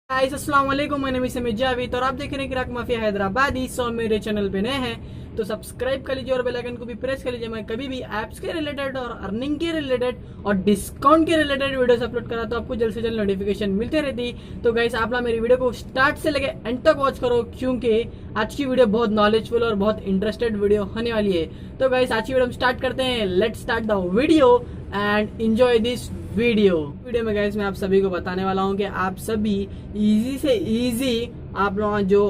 Guys अस्सलाम वालेकुम, मैं नमी से जावेद और आप देख रहे हैं किराक माफिया हैदराबादी। और मेरे चैनल पे नए हैं तो सब्सक्राइब कर लीजिए और बेल आइकन को भी प्रेस कर लीजिए। मैं कभी भी ऐप्स के रिलेटेड और अर्निंग के रिलेटेड और डिस्काउंट के रिलेटेड वीडियोस अपलोड करा तो आपको जल्द से जल्द नोटिफिकेशन मिलते रहती। तो गाइस आप ना मेरी वीडियो को स्टार्ट से लेके एंड तक वॉच करो, क्योंकि आज की वीडियो बहुत नॉलेजफुल और बहुत इंटरेस्टेड वीडियो होने वाली है। तो गाइस आज की वीडियो हम स्टार्ट करते हैं। Let's start the video and enjoy this video में गाइस मैं आप सभी को बताने वाला हूं कि आप सभी इजी से इजी आप लोग जो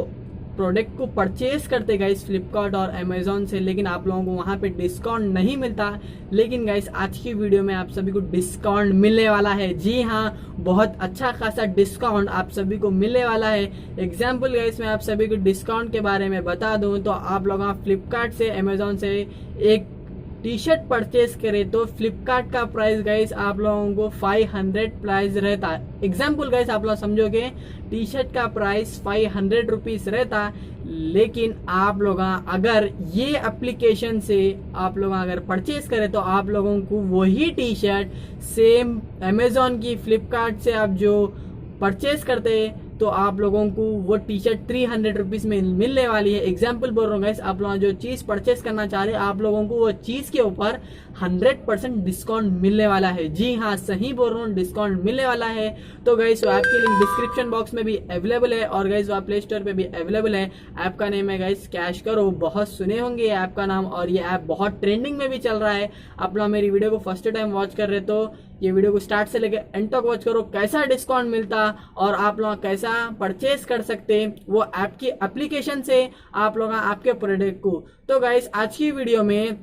प्रोडक्ट को परचेज करते गाइस फ्लिपकार्ट और अमेजोन से, लेकिन आप लोगों को वहां पे डिस्काउंट नहीं मिलता। लेकिन गाइस आज की वीडियो में आप सभी को डिस्काउंट मिलने वाला है। जी हाँ, बहुत अच्छा खासा डिस्काउंट आप सभी को मिलने वाला है। एग्जाम्पल गाइस मैं आप सभी को डिस्काउंट के बारे में बता दूं तो आप लोग फ्लिपकार्ट से अमेजोन से एक टी शर्ट परचेज करें तो फ्लिपकार्ट का प्राइस गाइस आप लोगों को 500 प्राइस रहता है। एग्जाम्पल गाइस आप लोग समझोगे टी शर्ट का प्राइस 500 रुपीज रहता, लेकिन आप लोग अगर ये एप्लीकेशन से आप लोग अगर परचेज करें तो आप लोगों को वही टी शर्ट सेम अमेजोन की फ्लिपकार्ट से आप जो परचेज करते हैं तो आप लोगों को वो टी शर्ट 300 रुपीज में मिलने वाली है। एग्जाम्पल बोल रहा हूँ गाइस, आप लोग जो चीज परचेस करना चाह रहे हैं आप लोगों को वो चीज के ऊपर 100% डिस्काउंट मिलने वाला है। जी हाँ, सही बोल रहा हूँ, डिस्काउंट मिलने वाला है। तो गाइस वो ऐप की लिंक डिस्क्रिप्शन बॉक्स में भी अवेलेबल है और गाइस वो प्ले स्टोर पे भी अवेलेबल है। ऐप का नेम है गाइस कैश करो। बहुत सुने होंगे ऐप का नाम और ये ऐप बहुत ट्रेंडिंग में भी चल रहा है। आप लोग मेरी वीडियो को फर्स्ट टाइम वॉच कर रहे तो ये वीडियो को स्टार्ट से लेकर एंड तक वॉच करो, कैसा डिस्काउंट मिलता और आप लोग कैसा परचेज कर सकते वो ऐप की एप्लीकेशन से आप लोग आपके प्रोडक्ट को। तो गाइस आज की वीडियो में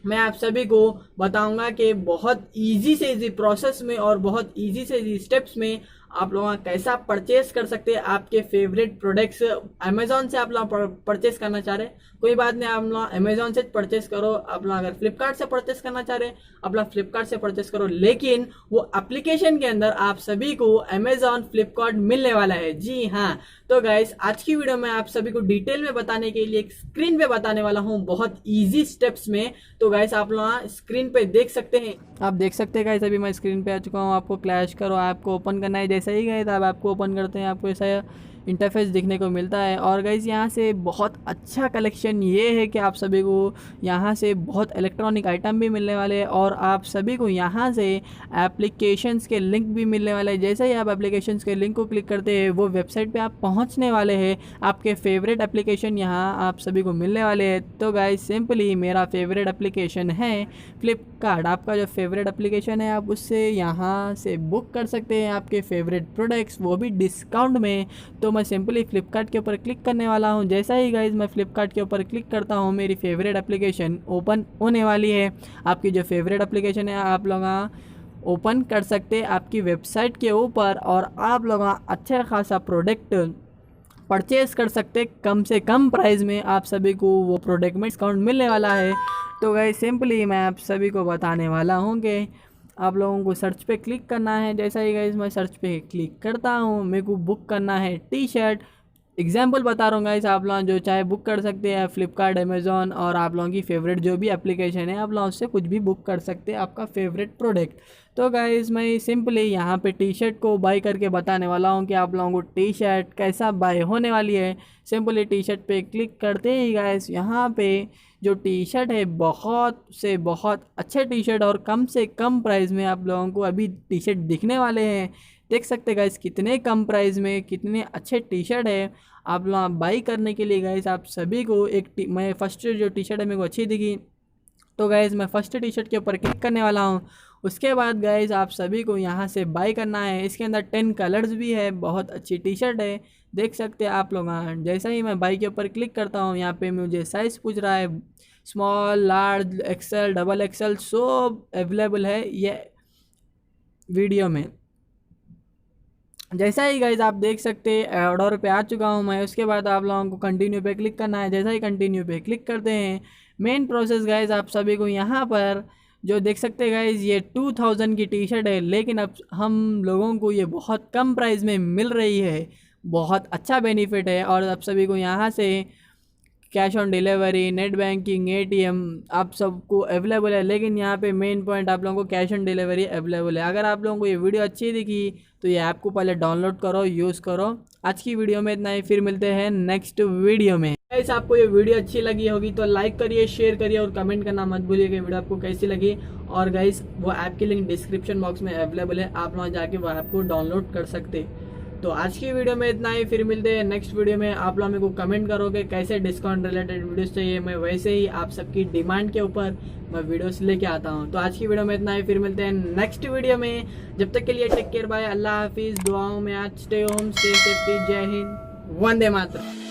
मैं आप सभी को बताऊंगा कि बहुत इजी से इजी प्रोसेस में और बहुत इजी से इजी स्टेप्स में आप लोग कैसा परचेस कर सकते हैं आपके फेवरेट प्रोडक्ट्स। अमेजोन से आप लोग परचेस करना चाह रहे हैं कोई बात नहीं, आप लोग अमेजोन से परचेस करो। आप लोग अगर फ्लिपकार्ट से परचेस करना चाह रहे हैं आप लोग फ्लिपकार्ट से परचेस करो, लेकिन वो एप्लीकेशन के अंदर आप सभी को अमेजोन फ्लिपकार्ट मिलने वाला है। जी हाँ, तो गाइस आज की वीडियो में आप सभी को डिटेल में बताने के लिए एक स्क्रीन पे बताने वाला हूँ बहुत इजी स्टेप्स में। तो गाइस आप लोग स्क्रीन पे देख सकते हैं, आप देख सकते हैं गाइस अभी मैं स्क्रीन पे आ चुका हूँ। आपको क्लैश करो ऐप को ओपन करना है। जैसा ही गाइस आप ऐप को ओपन करते हैं आपको ऐसा इंटरफेस देखने को मिलता है। और गाइस यहाँ से बहुत अच्छा कलेक्शन ये है कि आप सभी को यहाँ से बहुत इलेक्ट्रॉनिक आइटम भी मिलने वाले हैं और आप सभी को यहाँ से एप्लीकेशंस के लिंक भी मिलने वाले हैं। जैसे ही आप एप्लीकेशंस के लिंक को क्लिक करते हैं वो वेबसाइट पे आप पहुँचने वाले हैं। आपके फेवरेट एप्लीकेशन यहाँ आप सभी को मिलने वाले हैं। तो गाइस सिंपली मेरा फेवरेट एप्लीकेशन है फ्लिपकार्ट। आपका जो फेवरेट एप्लीकेशन है आप उससे यहाँ से बुक कर सकते हैं आपके फेवरेट प्रोडक्ट्स, वो भी डिस्काउंट में। तो मैं सिंपली फ्लिपकार्ट के ऊपर क्लिक करने वाला हूं। जैसा ही गाइज मैं फ्लिपकार्ट के ऊपर क्लिक करता हूं मेरी फेवरेट एप्लीकेशन ओपन होने वाली है। आपकी जो फेवरेट एप्लीकेशन है आप लोग ओपन कर सकते हैं आपकी वेबसाइट के ऊपर और आप लोग अच्छा खासा प्रोडक्ट परचेज कर सकते कम से कम प्राइस में। आप सभी को वो प्रोडक्ट में डिस्काउंट मिलने वाला है। तो गाइज सिंपली मैं आप सभी को बताने वाला हूँ कि आप लोगों को सर्च पे क्लिक करना है। जैसा ही गाइस मैं सर्च पे क्लिक करता हूँ मेरे को बुक करना है टी शर्ट। एग्जाम्पल बता रहा हूँ गाइस, आप लोग जो चाहे बुक कर सकते हैं फ्लिपकार्ट अमेजोन और आप लोगों की फेवरेट जो भी एप्लीकेशन है आप लोग उससे कुछ भी बुक कर सकते हैं आपका फेवरेट प्रोडक्ट। तो गाइस मैं सिंपली यहाँ पे टी शर्ट को बाय करके बताने वाला हूँ कि आप लोगों को टी शर्ट कैसा बाय होने वाली है। सिंपली टी शर्ट पे क्लिक करते ही गाइस यहाँ पे जो टी शर्ट है बहुत से बहुत अच्छे टी शर्ट और कम से कम प्राइस में आप लोगों को अभी टी शर्ट दिखने वाले हैं। देख सकते हैं गाइस कितने कम प्राइस में कितने अच्छे टी शर्ट है। आप लोग बाई करने के लिए गाइस आप सभी को मैं फर्स्ट जो टी शर्ट है मेरे को अच्छी दिखी तो गाइस मैं फर्स्ट टी शर्ट के ऊपर क्लिक करने वाला हूँ। उसके बाद गाइस आप सभी को यहाँ से बाई करना है। इसके अंदर 10 कलर्स भी है, बहुत अच्छी टी शर्ट है देख सकते हैं आप लोग। जैसा ही मैं बाई के ऊपर क्लिक करता हूँ यहाँ पे मुझे साइज़ पूछ रहा है, small large XL double XL सब अवेलेबल है ये वीडियो में। जैसा ही गाइज आप देख सकते हैं ऑर्डर पे आ चुका हूँ मैं। उसके बाद आप लोगों को कंटिन्यू पे क्लिक करना है। जैसा ही कंटिन्यू पे क्लिक करते हैं मेन प्रोसेस गाइज आप सभी को यहाँ पर जो देख सकते हैं गाइज ये 2000 की टी शर्ट है, लेकिन अब हम लोगों को ये बहुत कम प्राइस में मिल रही है। बहुत अच्छा बेनिफिट है और आप सभी को यहाँ से cash on delivery, net banking, ATM आप सबको अवेलेबल है। लेकिन यहाँ पे मेन पॉइंट आप लोगों को कैश ऑन डिलीवरी अवेलेबल है। अगर आप लोगों को ये वीडियो अच्छी दिखी तो ये ऐप को पहले डाउनलोड करो, यूज़ करो। आज की वीडियो में इतना ही, फिर मिलते हैं नेक्स्ट वीडियो में। गाइस आपको ये वीडियो अच्छी लगी होगी तो लाइक करिए, शेयर करिए और कमेंट करना मत भूलिएगा वीडियो आपको कैसी लगी। और गाइस वो ऐप की लिंक डिस्क्रिप्शन बॉक्स में अवेलेबल है, आप वहाँ जाके वो ऐप को डाउनलोड कर सकते। तो आज की वीडियो में इतना ही, फिर मिलते हैं नेक्स्ट वीडियो में। आप लोग मेरे को कमेंट करोगे कैसे डिस्काउंट रिलेटेड वीडियोस चाहिए, मैं वैसे ही आप सबकी डिमांड के ऊपर मैं वीडियोस लेके आता हूँ। तो आज की वीडियो में इतना ही, फिर मिलते हैं नेक्स्ट वीडियो में। जब तक के लिए टेक केयर, बाय, अल्लाह हाफिज, दुआओं में आज स्टे होम, स्टे सेफ्टी, जय हिंद, वंदे मातरम।